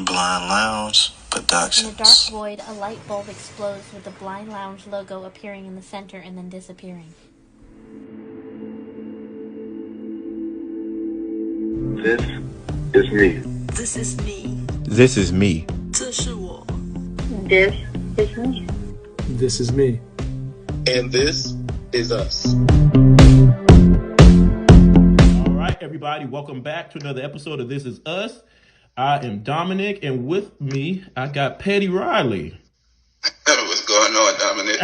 Blind Lounge In a dark Productions. void, a light bulb explodes with the Blind Lounge logo appearing in the center and then disappearing. This is me. This is me. This is me. 这是我。 This is me. This is me. And this is us. All right, everybody, welcome back to another episode of This Is Us. I am Dominic, and with me, I got Patty Riley. What's going on, Dominic?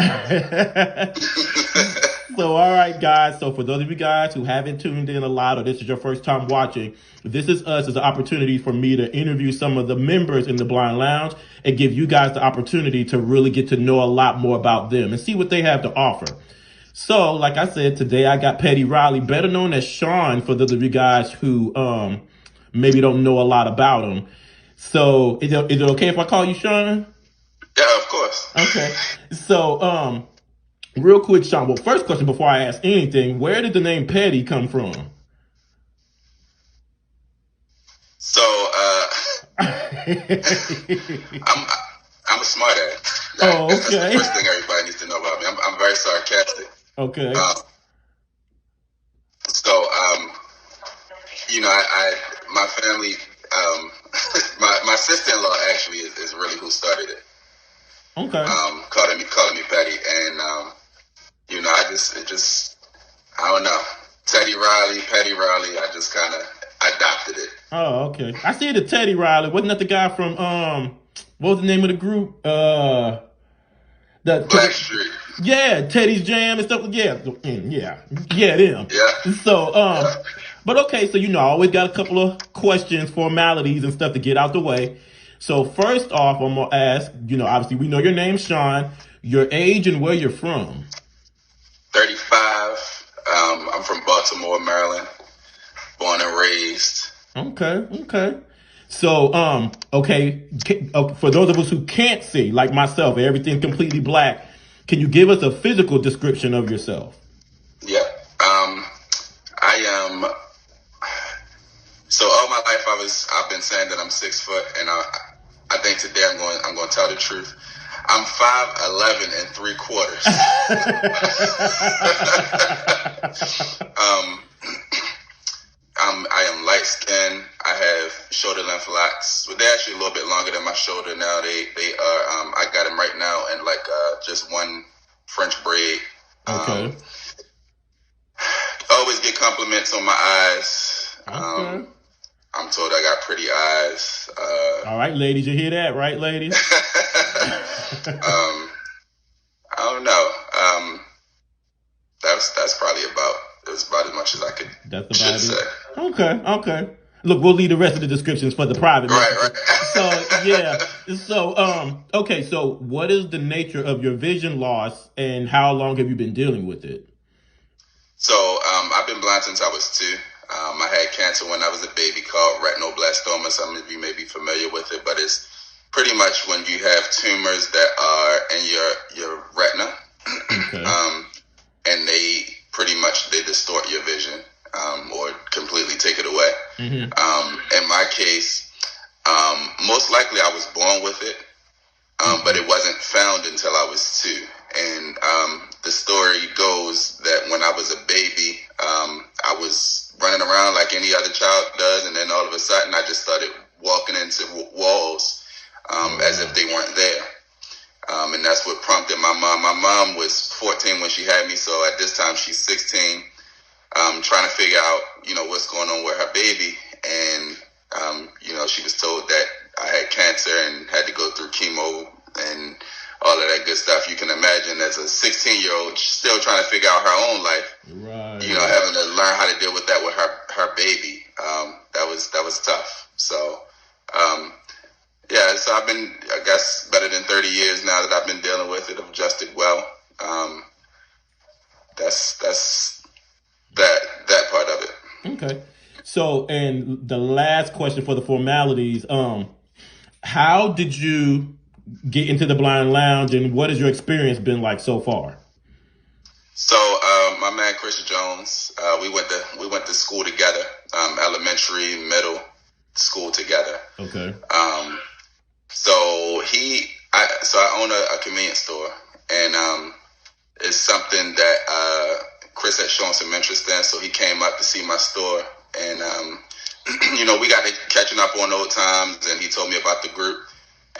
So, all right, guys. So, for those of you guys who haven't tuned in a lot, or this is your first time watching, This Is Us is an opportunity for me to interview some of the members in the Blind Lounge and give you guys the opportunity to really get to know a lot more about them and see what they have to offer. So, like I said, today I got Patty Riley, better known as Sean, for those of you guys who maybe don't know a lot about him. So, is it okay if I call you Sean? Yeah, of course. Okay. So, real quick, Sean. Well, first question before I ask anything, where did the name Patty come from? So, I'm a smart ass. Oh, That's the okay. first thing everybody needs to know about me. I'm very sarcastic. Okay. So, my family, my sister-in-law actually is really who started it. Okay. Calling me Patty, and I don't know, Patty Riley. I just kind of adopted it. Oh, okay. I see the Teddy Riley. Wasn't that the guy from what was the name of the group? The Blackstreet. Yeah, Teddy's Jam and stuff. Yeah, them. Yeah. So, but okay. So I always got a couple of questions, formalities, and stuff to get out the way. So first off, I'm gonna ask. Obviously we know your name, Sean. Your age and where you're from. 35. I'm from Baltimore, Maryland. Born and raised. Okay. So, okay. For those of us who can't see, like myself, everything's completely black. Can you give us a physical description of yourself? Yeah. I am. So all my life I've been saying that I'm 6 foot, and I think today I'm going to tell the truth. I'm 5'11" and 3/4. I am light skinned. I have shoulder length locks. Well, they're actually a little bit longer than my shoulder now. They are. I got them right now in just one French braid. Okay. Always get compliments on my eyes. Okay. I'm told I got pretty eyes. All right, ladies, you hear that, right, ladies? I don't know. That's probably about as much as I could. That's should about say. it. Okay. Look, we'll leave the rest of the descriptions for the private. Right. So yeah. So okay. So what is the nature of your vision loss, and how long have you been dealing with it? So I've been blind since I was 2. I had cancer when I was a baby called retinoblastoma. Some of you may be familiar with it, but it's pretty much when you have tumors that are in your retina, Okay. and they distort your vision, or completely take it away. Mm-hmm. In my case, most likely I was born with it, but it wasn't found until I was 2. And the story goes that when I was a baby, I was running around like any other child does, and then all of a sudden I just started walking into walls as if they weren't there. And that's what prompted my mom. My mom was 14 when she had me, so at this time she's 16, trying to figure out, what's going on with her baby. And, she was told that I had cancer and had to go through chemo and all of that good stuff. You can imagine as a 16-year-old still trying to figure out her own life, Right. Having to learn how to deal with that with her baby. That was tough. So, so I've been, I guess, better than 30 years now that I've been dealing with it. I've adjusted well. That's that part of it. Okay. So, and the last question for the formalities, how did you get into the Blind Lounge, and what has your experience been like so far? So, my man Chris Jones, we went to school together, elementary, middle school together. Okay. So I own a convenience store, and it's something that Chris had shown some interest in. So he came up to see my store, and we got to catching up on old times, and he told me about the group,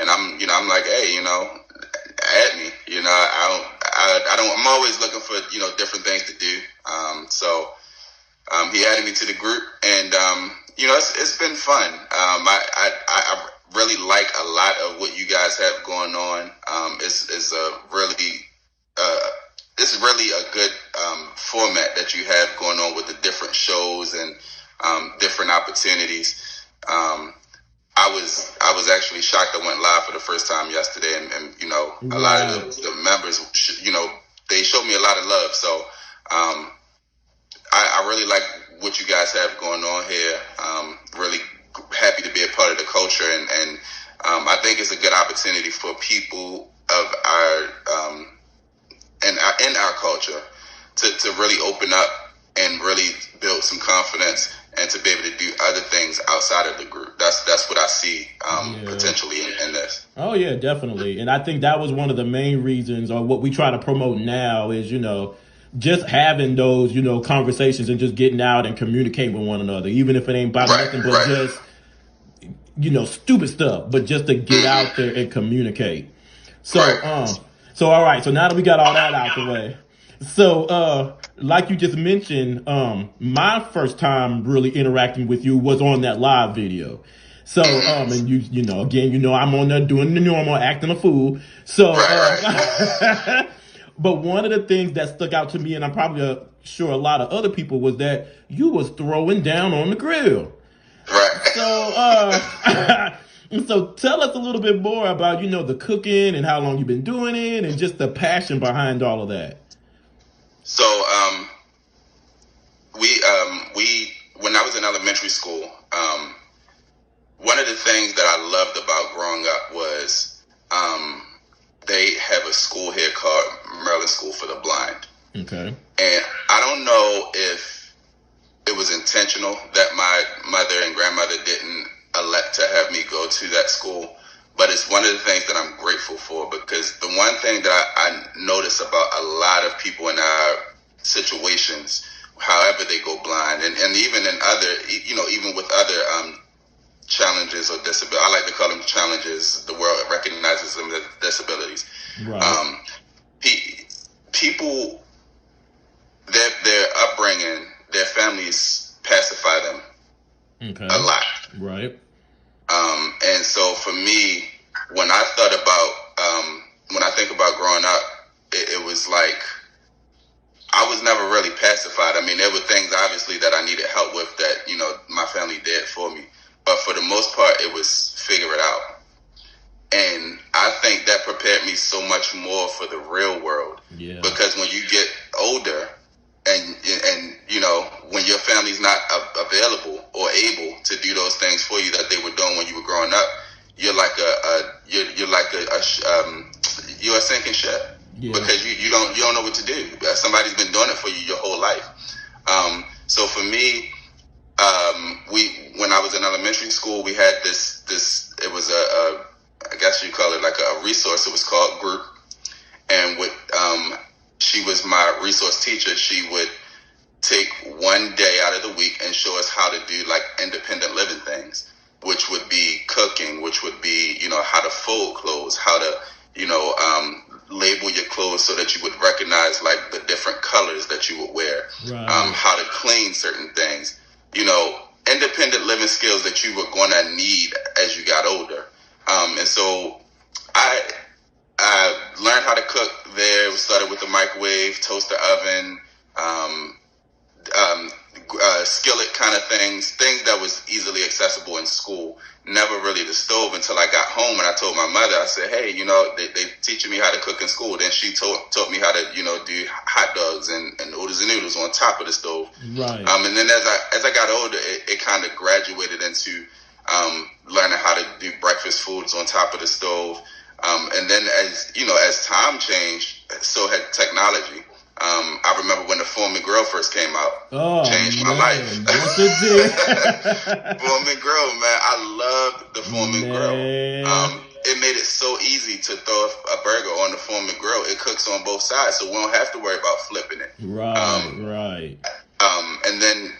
and I'm like, hey, add me. I'm always looking for different things to do. So he added me to the group, and it's been fun. I really like a lot of what you guys have going on. It's really a good format that you have going on with the different shows and different opportunities. I was actually shocked. I went live for the first time yesterday, and a lot of the members, they showed me a lot of love. So I really like what you guys have going on here. Really happy to be a part of the culture, and I think it's a good opportunity for people of our in our culture to really open up and really build some confidence, and to be able to do other things outside of the group. That's what I see potentially in this. Oh yeah, definitely. And I think that was one of the main reasons, or what we try to promote now, is just having those conversations and just getting out and communicating with one another, even if it ain't about nothing but just stupid stuff, but just to get out there and communicate. So so all right, so now that we got all that out the way, so like you just mentioned, my first time really interacting with you was on that live video. So and again, I'm on there doing the normal, acting a fool. So but one of the things that stuck out to me, and I'm probably sure a lot of other people, was that you was throwing down on the grill. Right. So so tell us a little bit more about the cooking and how long you've been doing it, and just the passion behind all of that. So we when I was in elementary school, one of the things that I loved about growing up was they have a school here called Maryland School for the Blind. Okay. And I don't know if it was intentional that my mother and grandmother didn't elect to have me go to that school, but it's one of the things that I'm grateful for, because the one thing that I notice about a lot of people in our situations, however they go blind, and even in other, even with other challenges or disabilities, I like to call them challenges. The world recognizes them as disabilities. Right. People, their upbringing, their families pacify them a lot. Right. And so for me, when I think about growing up, it was like I was never really pacified. I mean, there were things obviously that I needed help with that my family did for me, but for the most part, it was figure it out. And I think that prepared me so much more for the real world. Yeah. Because when you get older, and when your family's not available or able to do those things for you that they were doing when you were growing up, you're like you're a sinking ship. Yeah. Because you don't know what to do. Somebody's been doing it for you your whole life. So for me, when I was in elementary school, we had this it was I guess you call it like a resource. It was called Group, and she was my resource teacher. She would take one day out of the week and show us how to do like independent living things, which would be cooking, which would be, how to fold clothes, how to, label your clothes so that you would recognize like the different colors that you would wear, right. How to clean certain things, independent living skills that you were going to need as you got older. And so I learned how to cook there. We started with the microwave, toaster oven, skillet kind of things that was easily accessible in school. Never really the stove until I got home, and I told my mother, I said, hey, they teaching me how to cook in school. Then she taught me how to, do hot dogs and oodles and noodles on top of the stove. Right. And then as I got older, it kind of graduated into learning how to do breakfast foods on top of the stove. And then as time changed, so had technology. I remember when the Foreman Grill first came out. Changed my life. Yes, it did. Foreman Grill, man. I loved the Foreman Grill. it so easy to throw a burger on the foreman grill. It cooks on both sides, so we don't have to worry about flipping it. Right. And then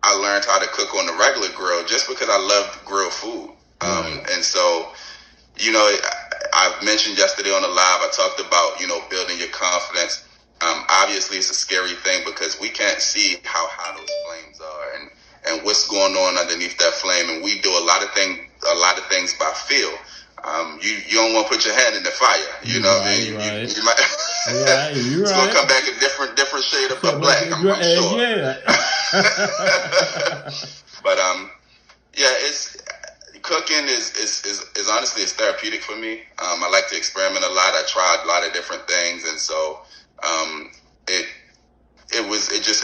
I learned how to cook on the regular grill just because I love grilled food. And so, you know, I mentioned yesterday on the live, I talked about, you know, building your confidence. Obviously, it's a scary thing because we can't see how high those flames are and what's going on underneath that flame. And we do a lot of things by feel. You don't want to put your hand in the fire. You know what I mean? Right. You might. You're it's gonna come back a different shade of black. I'm sure. Yeah. But yeah, it's cooking is honestly it's therapeutic for me. I like to experiment a lot. I tried a lot of different things, and so it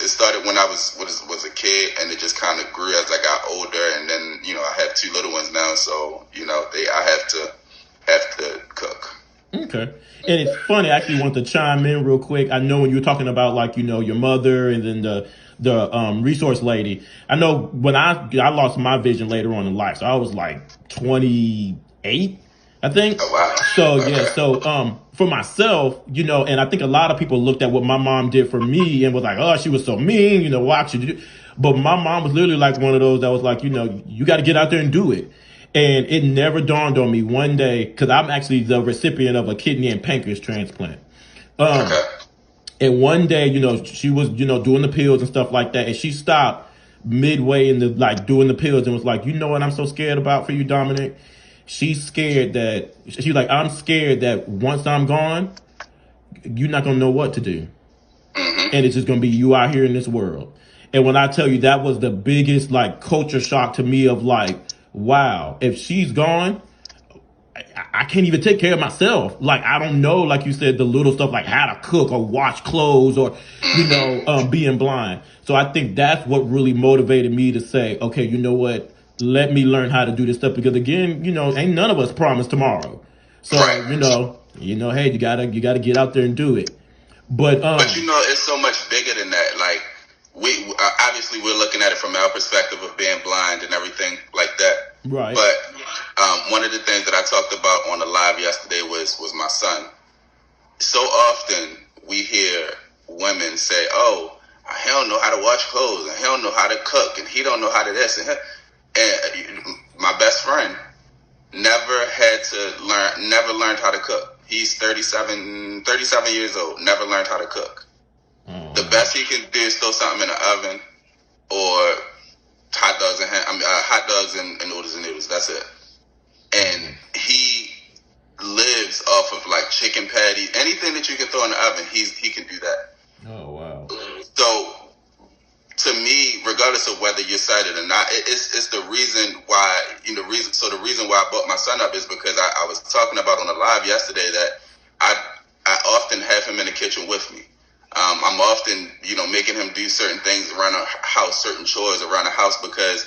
started when I was a kid, and it just kind of grew as I got older, and then you know I have 2 little ones now, so you know I have to cook. Okay. And it's funny, I actually want to chime in real quick. I know when you were talking about, like, you know, your mother and then the resource lady. I know when I lost my vision later on in life, so I was like 28, I think. Oh, wow. So, yeah, so for myself, you know, and I think a lot of people looked at what my mom did for me and was like, oh, she was so mean, you know, why should you do? But my mom was literally like one of those that was like, you know, you got to get out there and do it. And it never dawned on me one day, because I'm actually the recipient of a kidney and pancreas transplant. And one day, you know, she was, you know, doing the pills and stuff like that. And she stopped midway in the, like, doing the pills and was like, you know what I'm so scared about for you, Dominic? She's scared that, she's like, I'm scared that once I'm gone, you're not going to know what to do. And it's just going to be you out here in this world. And when I tell you that was the biggest, like, culture shock to me of like, wow, if she's gone, I can't even take care of myself. Like, I don't know, like you said, the little stuff like how to cook or wash clothes or, you know, being blind. So I think that's what really motivated me to say, okay, you know what? Let me learn how to do this stuff, because again, you know, ain't none of us promised tomorrow. So, you know, hey, you gotta get out there and do it. But you know, it's so much bigger than that. Like, we obviously we're looking at it from our perspective of being blind and everything like that. Right. But one of the things that I talked about on the live yesterday was my son. So often we hear women say, "Oh, he don't know how to wash clothes, and he don't know how to cook, and he don't know how to this." And my best friend never learned how to cook. He's 37 years old, never learned how to cook. The best he can do is throw something in the oven, or hot dogs and noodles. That's it. And he lives off of like chicken patties, anything that you can throw in the oven. He can do that. Oh wow! So to me, regardless of whether you're sighted or not, it's the reason why the reason why I brought my son up is because I was talking about on the live yesterday that I often have him in the kitchen with me. I'm often, you know, making him do certain things around the house, certain chores around the house, because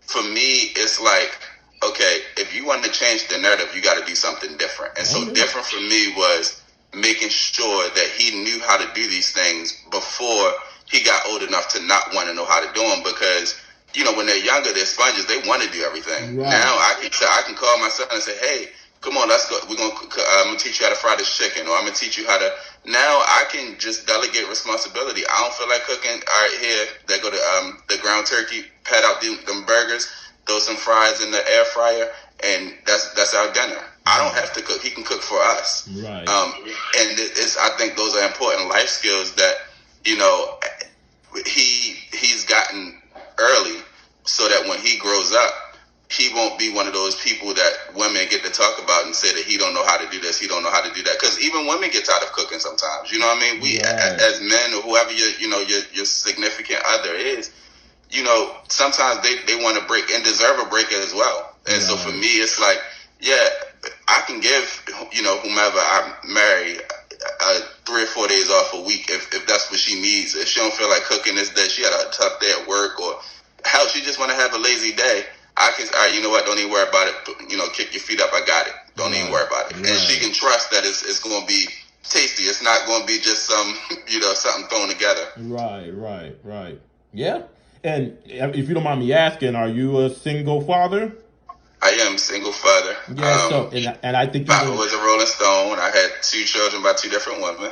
for me, it's like, okay, if you want to change the narrative, you got to do something different. And so different for me was making sure that he knew how to do these things before he got old enough to not want to know how to do them, because, you know, when they're younger, they're sponges. They want to do everything. Right. Now I can call my son and say, hey, come on, let's go. I'm going to teach you how to fry this chicken, or I'm going to teach you how to. Now I can just delegate responsibility. I don't feel like cooking. All right, here, they go to the ground turkey, pat out them burgers, throw some fries in the air fryer, and that's our dinner. I don't have to cook. He can cook for us. Right. And I think those are important life skills that, you know, he's gotten early, so that when he grows up, he won't be one of those people that women get to talk about and say that he don't know how to do this, he don't know how to do that. Because even women get tired of cooking sometimes. You know what I mean? We, as men, or whoever your significant other is, you know, sometimes they want to break and deserve a break as well. And so for me, it's like, yeah, I can give, you know, whomever I marry 3 or 4 days off a week if that's what she needs. If she don't feel like cooking this day, she had a tough day at work, or hell, she just want to have a lazy day. I can, all right, you know what? Don't even worry about it. You know, kick your feet up. I got it. Don't even worry about it. Right. And she can trust that it's going to be tasty. It's not going to be just some, you know, something thrown together. Right. Yeah. And if you don't mind me asking, are you a single father? I am single father. Yeah. So and I think you I was a Rolling Stone. I had 2 children by 2 different women.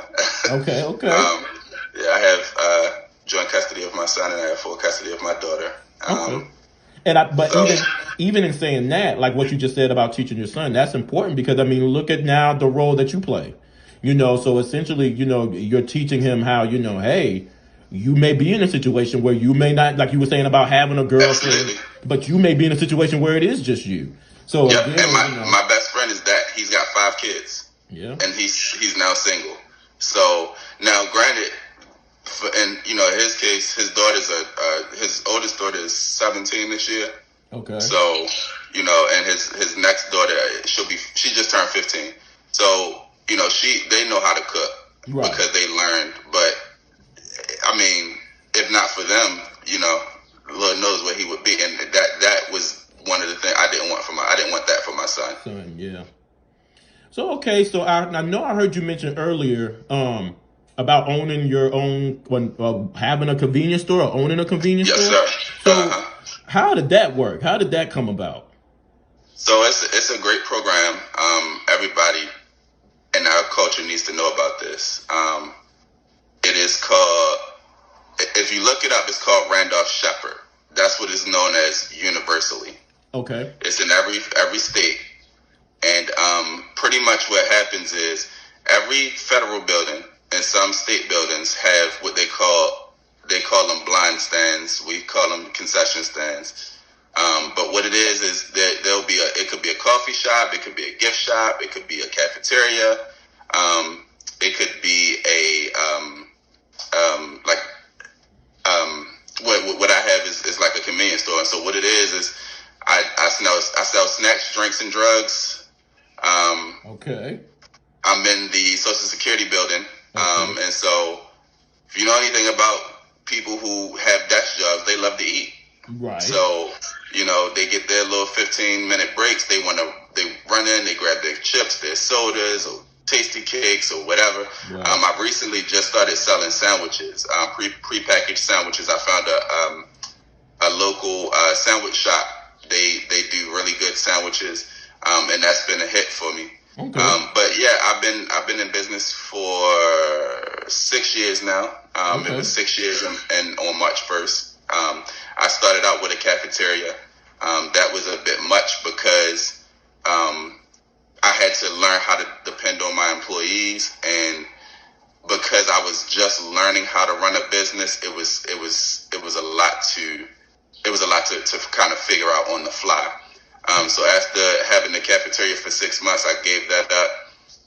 Okay. Yeah, I have joint custody of my son, and I have full custody of my daughter. Okay. But so, even in saying that, like what you just said about teaching your son, that's important because I mean, look at now the role that you play. So essentially, you're teaching him how, hey, you may be in a situation where you may not, like you were saying about having a girlfriend, absolutely. but you may be in a situation where it is just you. So yep. again, And my best friend is that he's got 5 kids. Yeah. And he's now single. So now, granted, in his case, his daughter's his oldest daughter is 17 this year. Okay. So and his next daughter, she just turned 15. So they know how to cook because they learned. But I mean, if not for them, Lord knows where he would be. And that was one of the things I didn't want that for my son. Yeah. So okay, so I know I heard you mention earlier about owning your own, having a convenience store or owning a convenience store. Yes, sir. So how did that work? How did that come about? So it's a great program. Everybody in our culture needs to know about this. It is called, if you look it up, it's called Randolph Shepherd. That's what it's known as universally. Okay. It's in every state. And pretty much what happens is every federal building and some state buildings have what they call them blind stands. We call them concession stands. But what it is that it could be a coffee shop, it could be a gift shop, it could be a cafeteria, it could be what I have is like a convenience store. And so what it is I sell snacks, drinks, and drugs. Okay. I'm in the Social Security building. And so if you know anything about people who have desk jobs, they love to eat. Right. So, they get their little 15-minute breaks. They run in, they grab their chips, their sodas, or tasty cakes, or whatever. Right. I've recently just started selling sandwiches, prepackaged sandwiches. I found a local sandwich shop. They do really good sandwiches, and that's been a hit for me. Okay. But yeah, I've been in business for 6 years now. Okay. It was 6 years and on March 1st. I started out with a cafeteria. That was a bit much because I had to learn how to depend on my employees, and because I was just learning how to run a business, it was a lot to kind of figure out on the fly. So after having the cafeteria for 6 months, I gave that up,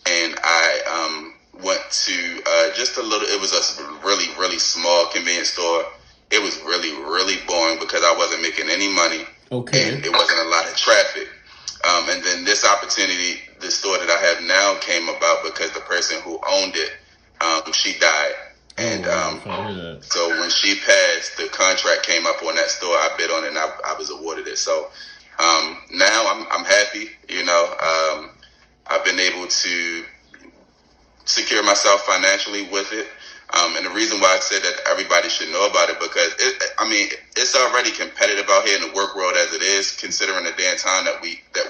and I went to it was a really, really small convenience store. It was really, really boring because I wasn't making any money. Okay. And it wasn't a lot of traffic. And then this opportunity, the store that I have now, came about because the person who owned it, she died. And so when she passed, the contract came up on that store. I bid on it, and I was awarded it. So now I'm happy. I've been able to secure myself financially with it. And the reason why I said that everybody should know about it, because it's already competitive out here in the work world as it is, considering the day and time that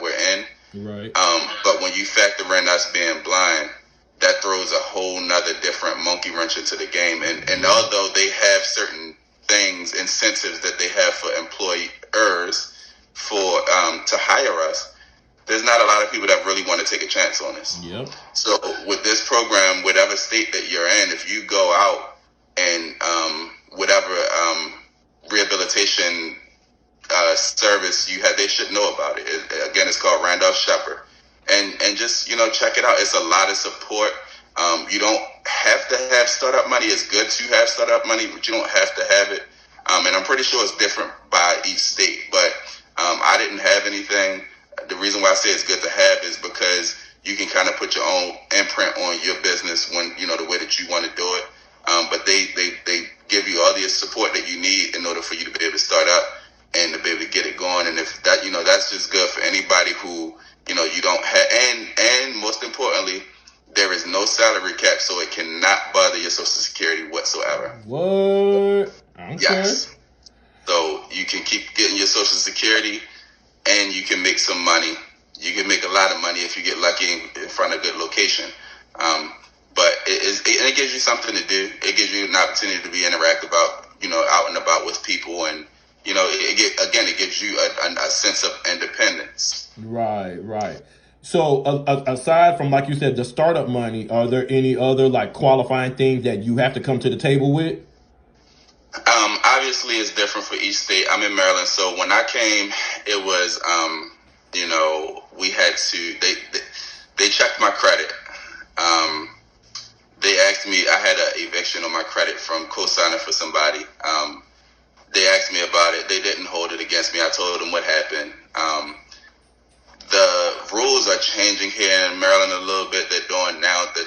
we're in. Right. But when you factor in us being blind, that throws a whole nother different monkey wrench into the game. And although they have certain things, incentives that they have for employers to hire us, there's not a lot of people that really want to take a chance on us. Yep. So with this program, whatever state that you're in, if you go out and whatever rehabilitation service you have, they should know about it. Again, it's called Randolph Shepherd. And just, check it out. It's a lot of support. You don't have to have startup money. It's good to have startup money, but you don't have to have it. And I'm pretty sure it's different by each state. But I didn't have anything. The reason why I say it's good to have is because you can kind of put your own imprint on your business when, the way that you want to do it. But they give you all the support that you need in order for you to be able to start up and to be able to get it going. And if that, that's just good for anybody who, you don't have, and most importantly, there is no salary cap, so it cannot bother your Social Security whatsoever. What? Okay. Yes. So you can keep getting your Social Security, and you can make some money. You can make a lot of money if you get lucky in front of a good location. But it gives you something to do. It gives you an opportunity to be interactive out, out and about with people, and it gives you a sense of independence. Right. So aside from, like you said, the startup money, are there any other like qualifying things that you have to come to the table with? Obviously, it's different for each state. I'm in Maryland, so when I came, it was, we had to. They checked my credit. They asked me. I had an eviction on my credit from co-signing for somebody. They asked me about it. They didn't hold it against me. I told them what happened. The rules are changing here in Maryland a little bit. They're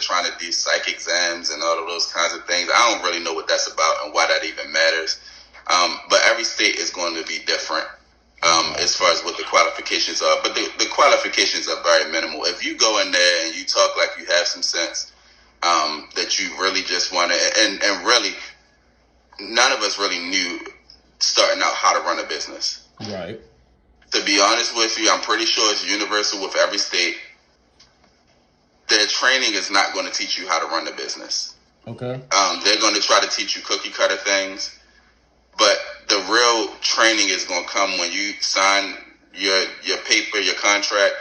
trying to do psych exams and all of those kinds of things. I don't really know what that's about and why that even matters. But every state is going to be different as far as what the qualifications are. But the qualifications are very minimal. If you go in there and you talk like you have some sense, that you really just want to, and really, none of us really knew starting out how to run a business. Right. To be honest with you, I'm pretty sure it's universal with every state. Their training is not going to teach you how to run a business. Okay. They're going to try to teach you cookie cutter things, but the real training is going to come when you sign your paper, your contract,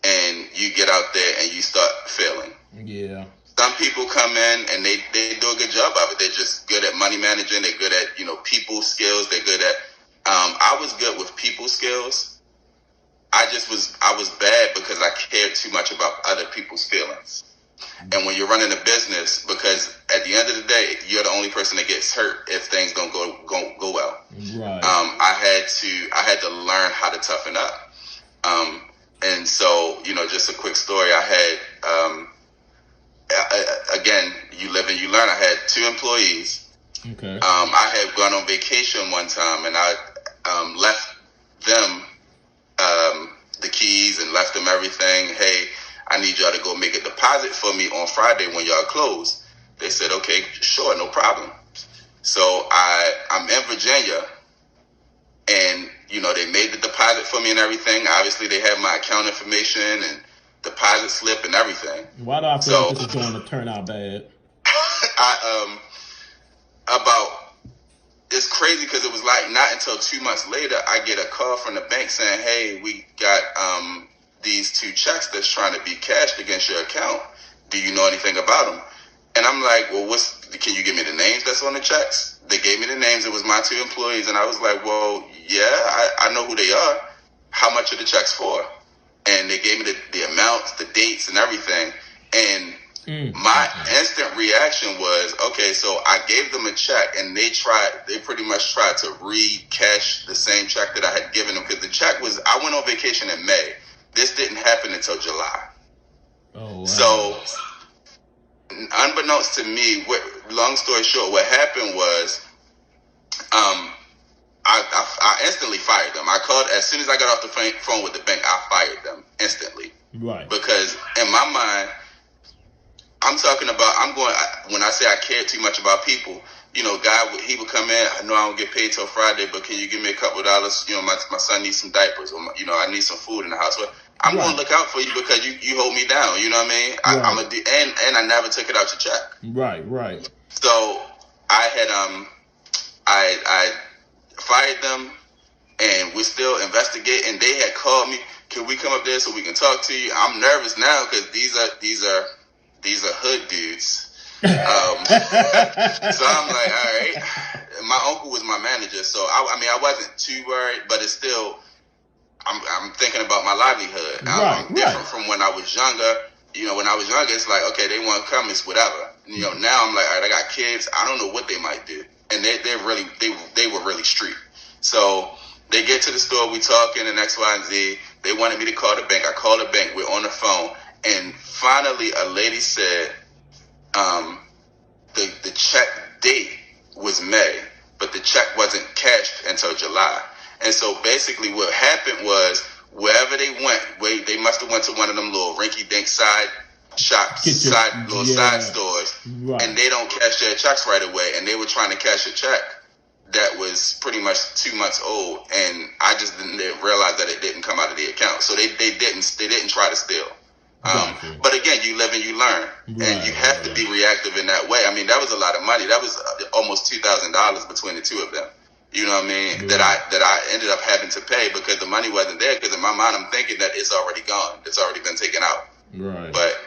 and you get out there and you start failing. Yeah. Some people come in and they do a good job of it. They're just good at money managing. They're good at, people skills. They're good at, I was good with people skills. I was bad because I cared too much about other people's feelings. And when you're running a business, because at the end of the day, you're the only person that gets hurt if things don't go well. Right. I had to learn how to toughen up. And so, just a quick story. I had, again, you live and you learn. I had 2 employees. Okay. I had gone on vacation one time, and I left them the keys and left them everything. Hey, I need y'all to go make a deposit for me on Friday when y'all close. They said, okay, sure, no problem. So I'm in Virginia, and they made the deposit for me and everything. Obviously, they have my account information and deposit slip and everything. Why do I feel like this is going to turn out bad? It's crazy because it was like not until 2 months later I get a call from the bank saying, hey, we got these 2 checks that's trying to be cashed against your account. Do you know anything about them? And I'm like, well, can you give me the names that's on the checks? They gave me the names. It was my 2 employees. And I was like, well, yeah, I know who they are. How much are the checks for? And they gave me the amounts, the dates, and everything. And my instant reaction was, okay, so I gave them a check, and they pretty much tried to re-cash the same check that I had given them, because the check was, I went on vacation in May. This didn't happen until July. Oh, wow. So, unbeknownst to me, long story short, what happened was, I instantly fired them. I called, as soon as I got off the phone with the bank, I fired them instantly. Right. Because in my mind, when I say I cared too much about people, God, he would come in, I know I don't get paid till Friday, but can you give me a couple of dollars? My son needs some diapers, or I need some food in the house. Well, I'm going to look out for you because you hold me down. You know what I mean? Right. And I never took it out your check. Right. So I had I fired them, and we're still investigating. They had called me, can we come up there so we can talk to you? I'm nervous now because these are hood dudes. So I'm like, all right. My uncle was my manager, so I wasn't too worried, but it's still, I'm thinking about my livelihood. I'm different from when I was younger. When I was younger, it's like, okay, they want to come, it's whatever. Now I'm like, all right, I got kids. I don't know what they might do, and they were really street. So they get to the store, we talking, and X, Y, and Z. They wanted me to call the bank. I called the bank. We're on the phone. And finally, a lady said the check date was May, but the check wasn't cashed until July. And so basically what happened was, wherever they went, they must have went to one of them little rinky-dink side shops, side stores, and they don't cash their checks right away, and they were trying to cash a check that was pretty much 2 months old, and I just didn't realize that it didn't come out of the account. So they didn't try to steal. But again, you live and you learn, and you have to be reactive in that way. I mean, that was a lot of money. That was almost $2,000 between the two of them. You know what I mean? That I ended up having to pay because the money wasn't there. Because in my mind, I'm thinking that it's already gone. It's already been taken out. Right. But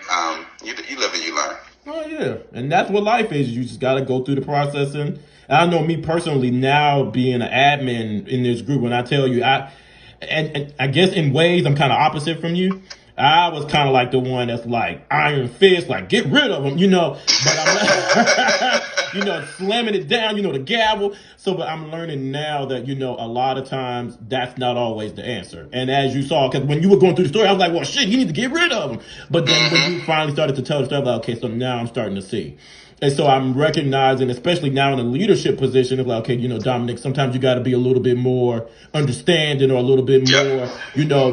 you live and you learn. Oh yeah, and that's what life is. You just got to go through the processing. And I know me personally now being an admin in this group. When I tell you, and I guess in ways I'm kind of opposite from you. I was kind of like the one that's like iron fist, like get rid of them, but I'm slamming it down, the gavel. But I'm learning now that, a lot of times that's not always the answer. And as you saw, because when you were going through the story, I was like, well, shit, you need to get rid of them. But then when you finally started to tell the story, I'm like, okay, so now I'm starting to see. And so I'm recognizing, especially now in a leadership position, of like, okay, Dominic, sometimes you got to be a little bit more understanding or a little bit more,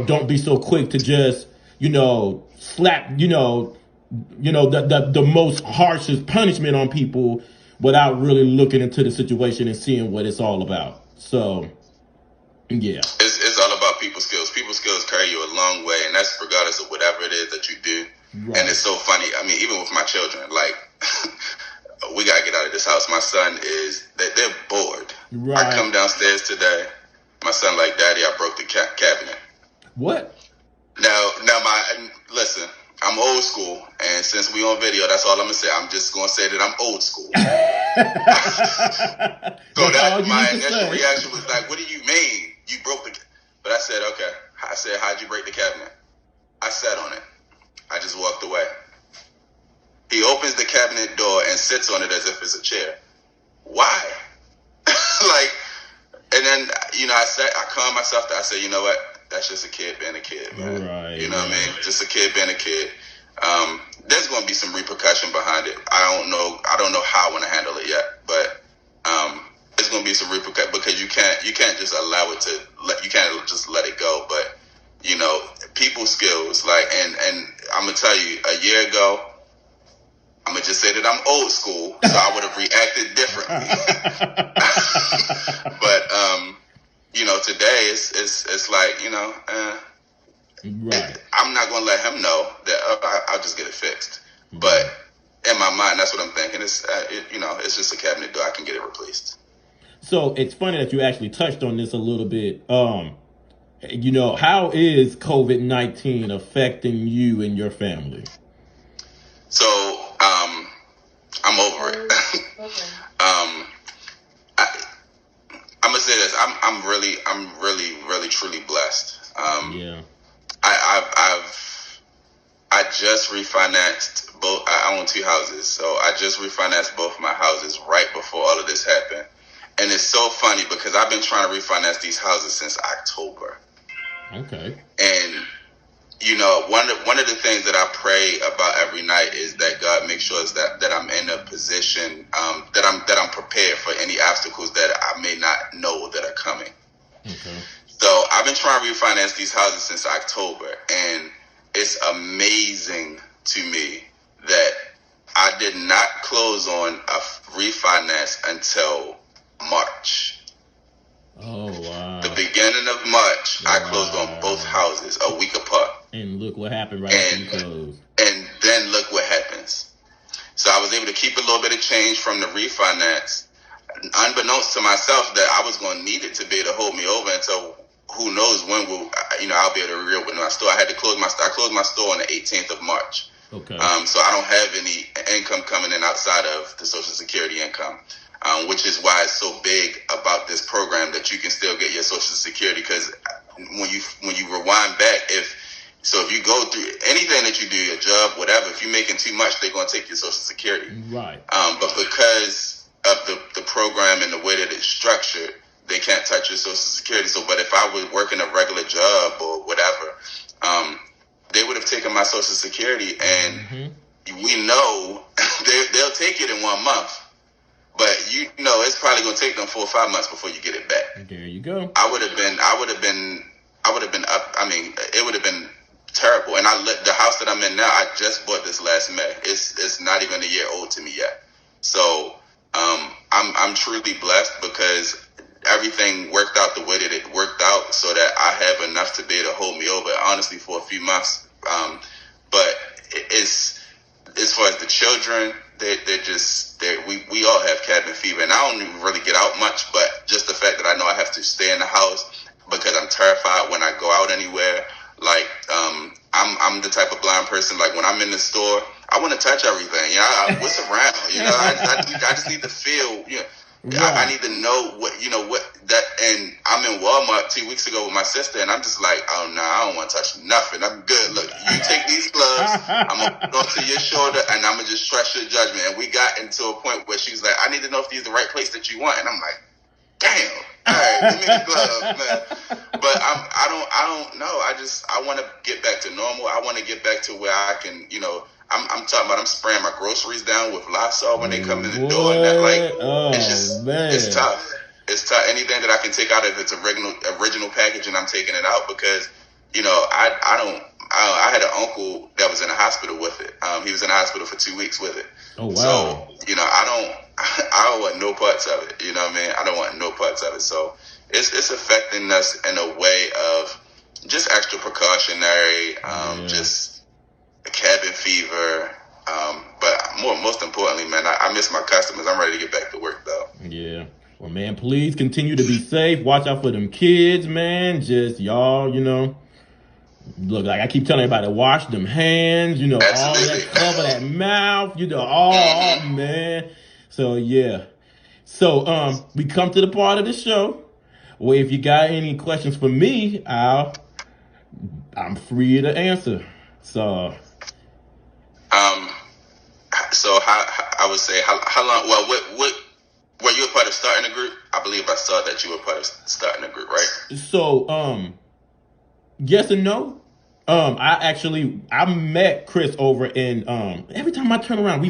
don't be so quick to just, slap, the most harshest punishment on people without really looking into the situation and seeing what it's all about. So, yeah. It's all about people skills. People skills carry you a long way, and that's regardless of whatever it is that you do. Right. And it's so funny. I mean, even with my children, like, we got to get out of this house. My son they're bored. Right. I come downstairs today. My son like, Daddy, I broke the cabinet. What? Now, listen, I'm old school, and since we on video, that's all I'm gonna say. I'm just gonna say that I'm old school. So that my initial reaction was like, "What do you mean you broke the?" But I said, "Okay." I said, "How'd you break the cabinet?" I sat on it. I just walked away. He opens the cabinet door and sits on it as if it's a chair. Why? And then I calmed myself. I said, you know what? That's just a kid being a kid, man. Right, you know what I mean? Just a kid being a kid. There's going to be some repercussion behind it. I don't know how I want to handle it yet, but there's going to be some repercussion because you can't just allow it you can't just let it go. But people skills, and I'm gonna tell you, a year ago, I'm gonna just say that I'm old school, so I would have reacted differently. But today it's like, right. I'm not gonna let him know that I'll just get it fixed. Mm-hmm. But in my mind, that's what I'm thinking. It's it's just a cabinet door. I can get it replaced. So it's funny that you actually touched on this a little bit. How is COVID-19 affecting you and your family? So I'm over it. I'm gonna say this. I'm really truly blessed. I just refinanced both. I own two houses, so I just refinanced both my houses right before all of this happened. And it's so funny because I've been trying to refinance these houses since October. Okay. And one of the things that I pray about every night is that God makes sure that I'm in a position that I'm prepared for any obstacles that I may not know that are coming. Okay. So I've been trying to refinance these houses since October, and it's amazing to me that I did not close on a refinance until March. Oh, wow. The beginning of March, wow. I closed on both houses a week apart. And look what happened after you closed. And then look what happens. So I was able to keep a little bit of change from the refinance, unbeknownst to myself that I was going to need it to be able to hold me over until who knows when I'll be able to reopen my store. I closed my store on the 18th of March. Okay. So I don't have any income coming in outside of the Social Security income. Which is why it's so big about this program that you can still get your Social Security, because when you rewind back, if you go through anything that you do, your job, whatever, if you're making too much, they're going to take your Social Security. Right. But because of the program and the way that it's structured, they can't touch your Social Security. So, but if I was working a regular job or whatever, they would have taken my Social Security, and we know they'll take it in 1 month. But it's probably going to take them 4 or 5 months before you get it back. There you go. I would have been up. I mean, it would have been terrible. And the house that I'm in now, I just bought this last May. It's not even a year old to me yet. So I'm truly blessed because everything worked out the way that it worked out, so that I have enough to be able to hold me over, honestly, for a few months. But it's, as far as the children, we all have cabin fever, and I don't even really get out much, but just the fact that I know I have to stay in the house because I'm terrified when I go out anywhere. Like, I'm the type of blind person, like when I'm in the store, I want to touch everything. You know, what's around? You know, I just need to feel. You know, I need to know what that. And I'm in Walmart 2 weeks ago with my sister, and I'm just like, oh no, I don't want to touch nothing. I'm good. Look, you take these gloves. I'm gonna put onto your shoulder, and I'm gonna just trust your judgment. And we got into a point where she's like, I need to know if these are the right place that you want, and I'm like, damn. All right, give me the gloves, man. But I don't know. I want to get back to normal. I want to get back to where I can, I'm talking about I'm spraying my groceries down with Lysol when they come in the door, and that, like, it's tough. It's tough. Anything that I can take out of its original packaging, I'm taking it out because, I had an uncle that was in the hospital with it. He was in the hospital for 2 weeks with it. Oh wow. So, I don't want no parts of it. You know what I mean? I don't want no parts of it. So it's affecting us in a way of just extra precautionary, just cabin fever. But most importantly, man, I miss my customers. I'm ready to get back to work though. Yeah. Well, man, please continue to be safe. Watch out for them kids, man. Just y'all, look, like I keep telling everybody, wash them hands, all that, cover that mouth, man. So, yeah. So, we come to the part of the show where if you got any questions for me, I'm free to answer. So how I would say, how long, well, what, were you a part of starting a group? I believe I saw that you were part of starting a group, right? So, yes and no. I met Chris over in, every time I turn around,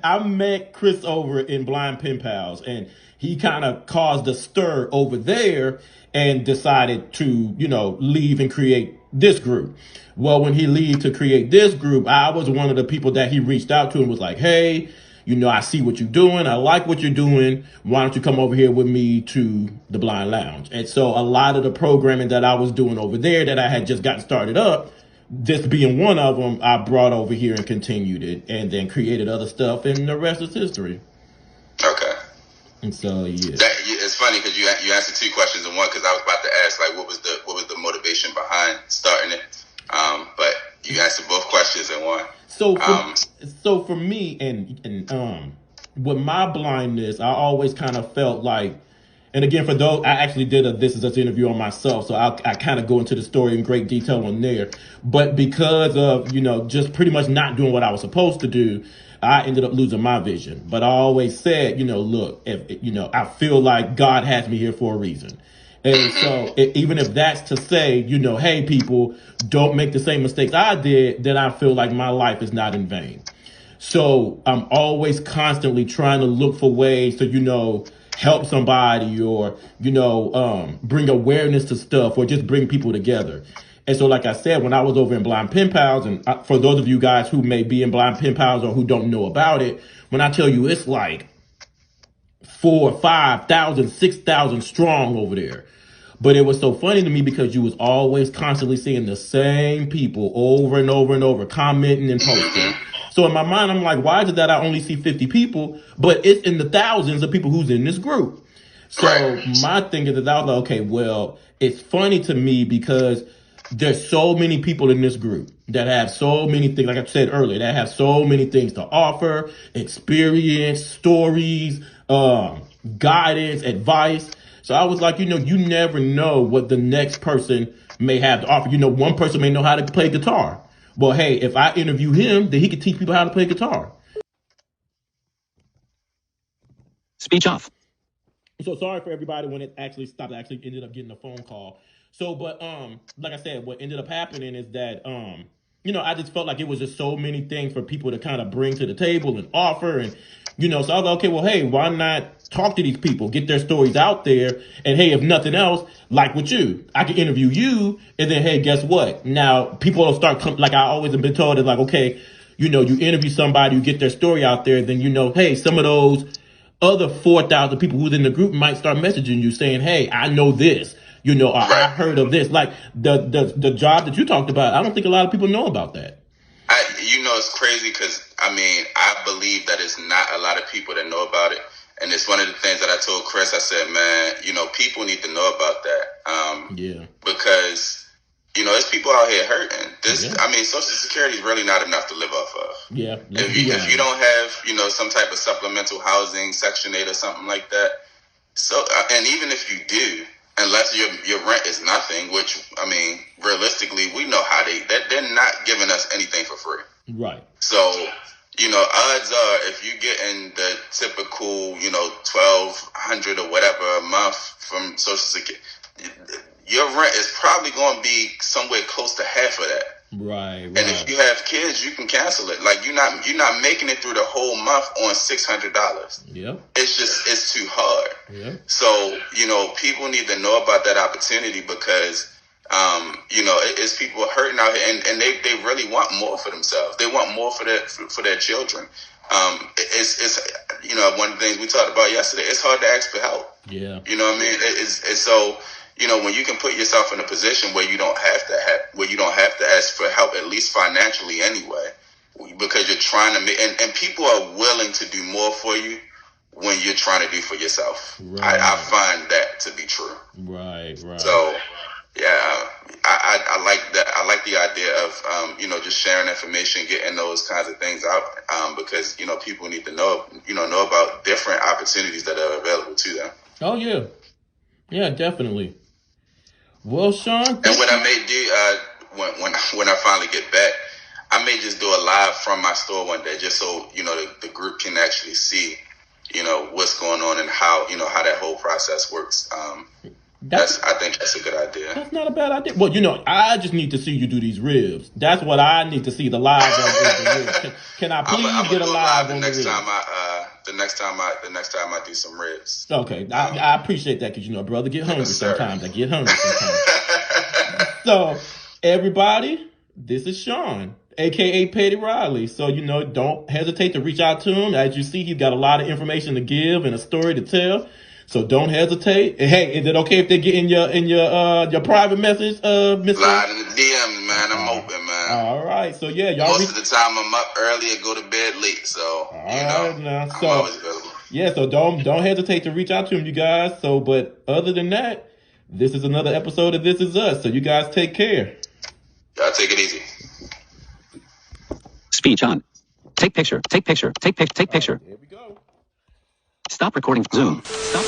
I met Chris over in Blind Pen Pals, and he kind of caused a stir over there and decided to, leave and create this group. Well, when he left to create this group, I was one of the people that he reached out to and was like, hey, I see what you're doing. I like what you're doing. Why don't you come over here with me to the Blind Lounge? And so a lot of the programming that I was doing over there that I had just gotten started up, this being one of them, I brought over here and continued it and then created other stuff, and the rest is history. Okay. And so, yeah. It's funny because you answered two questions in one, because I was about to ask, like, what was the motivation behind starting it? But you answered both questions in one. So for me and with my blindness, I always kind of felt like, and again, for those, I actually did This Is Us interview on myself, so I kind of go into the story in great detail on there. But because of, just pretty much not doing what I was supposed to do, I ended up losing my vision. But I always said, look, if, I feel like God has me here for a reason. And so even if that's to say, hey, people, don't make the same mistakes I did, then I feel like my life is not in vain. So I'm always constantly trying to look for ways to, help somebody or, bring awareness to stuff or just bring people together. And so, like I said, when I was over in Blind Pen Pals, and for those of you guys who may be in Blind Pen Pals or who don't know about it, when I tell you it's like 4,000, 5,000, 6,000 strong over there. But it was so funny to me because you was always constantly seeing the same people over and over and over commenting and posting. So in my mind, I'm like, why is it that I only see 50 people, but it's in the thousands of people who's in this group? So my thing is that I was like, okay, well, it's funny to me because there's so many people in this group that have so many things, like I said earlier, that have so many things to offer, experience, stories, guidance, advice. So I was like, you never know what the next person may have to offer. One person may know how to play guitar. Well, hey, if I interview him, then he could teach people how to play guitar. Speech off. So sorry for everybody when it actually stopped. I actually ended up getting a phone call. So, but like I said, what ended up happening is that I just felt like it was just so many things for people to kind of bring to the table and offer, and so I was like, okay, well, hey, why not talk to these people, get their stories out there, and hey, if nothing else, like with you, I can interview you, and then hey, guess what? Now people will start like I always have been told, is like, okay, you interview somebody, you get their story out there, then hey, some of those other 4,000 people who's in the group might start messaging you saying, hey, I know this, you know, or I heard of this. Like the job that you talked about, I don't think a lot of people know about that. It's crazy because, I believe that it's not a lot of people that know about it. And it's one of the things that I told Chris. I said, man, people need to know about that. Because, there's people out here hurting. Social Security is really not enough to live off of. Yeah. If you don't have, some type of supplemental housing, Section 8 or something like that. So, and even if you do, unless your rent is nothing, which, realistically, we know how they're not giving us anything for free. Right. So, odds are if you get in the typical, $1,200 or whatever a month from Social Security, your rent is probably going to be somewhere close to half of that. Right. And if you have kids, you can cancel it. Like you're not making it through the whole month on $600. Yep. It's too hard. Yep. So, people need to know about that opportunity because, it's people hurting out here and they really want more for themselves. They want more for their children. It's one of the things we talked about yesterday. It's hard to ask for help. Yeah. You know what I mean? It's so, when you can put yourself in a position where you don't have to ask for help, at least financially anyway, because you're trying to make, and people are willing to do more for you when you're trying to do for yourself. Right. I find that to be true. Right. So, yeah, I like that. I like the idea of, just sharing information, getting those kinds of things out, because, people need to know about different opportunities that are available to them. Oh, yeah. Yeah, definitely. Well, Sean. And what I may do, when I finally get back, I may just do a live from my store one day, just so, the group can actually see, what's going on and how that whole process works. I think that's a good idea. That's not a bad idea. Well, I just need to see you do these ribs. That's what I need to see, the live on the ribs. Can I please get a live on the ribs? The next time I do some ribs. Okay, I appreciate that because brother get hungry sometimes. I get hungry sometimes. So, everybody, this is Sean, aka Petty Riley. So don't hesitate to reach out to him. As you see, he's got a lot of information to give and a story to tell. So don't hesitate. And hey, is it okay if they get in your private message, Mr. Slide in the DMs, man. I'm open, man. All right. So yeah, y'all. Most of the time I'm up early and go to bed late, so I'm always available. Yeah, so don't hesitate to reach out to him, you guys. So, but other than that, this is another episode of This Is Us. So you guys take care. Y'all take it easy. Speech on. Take picture. Take picture. Take picture. Take picture. Here we go. Stop recording. Zoom. Stop.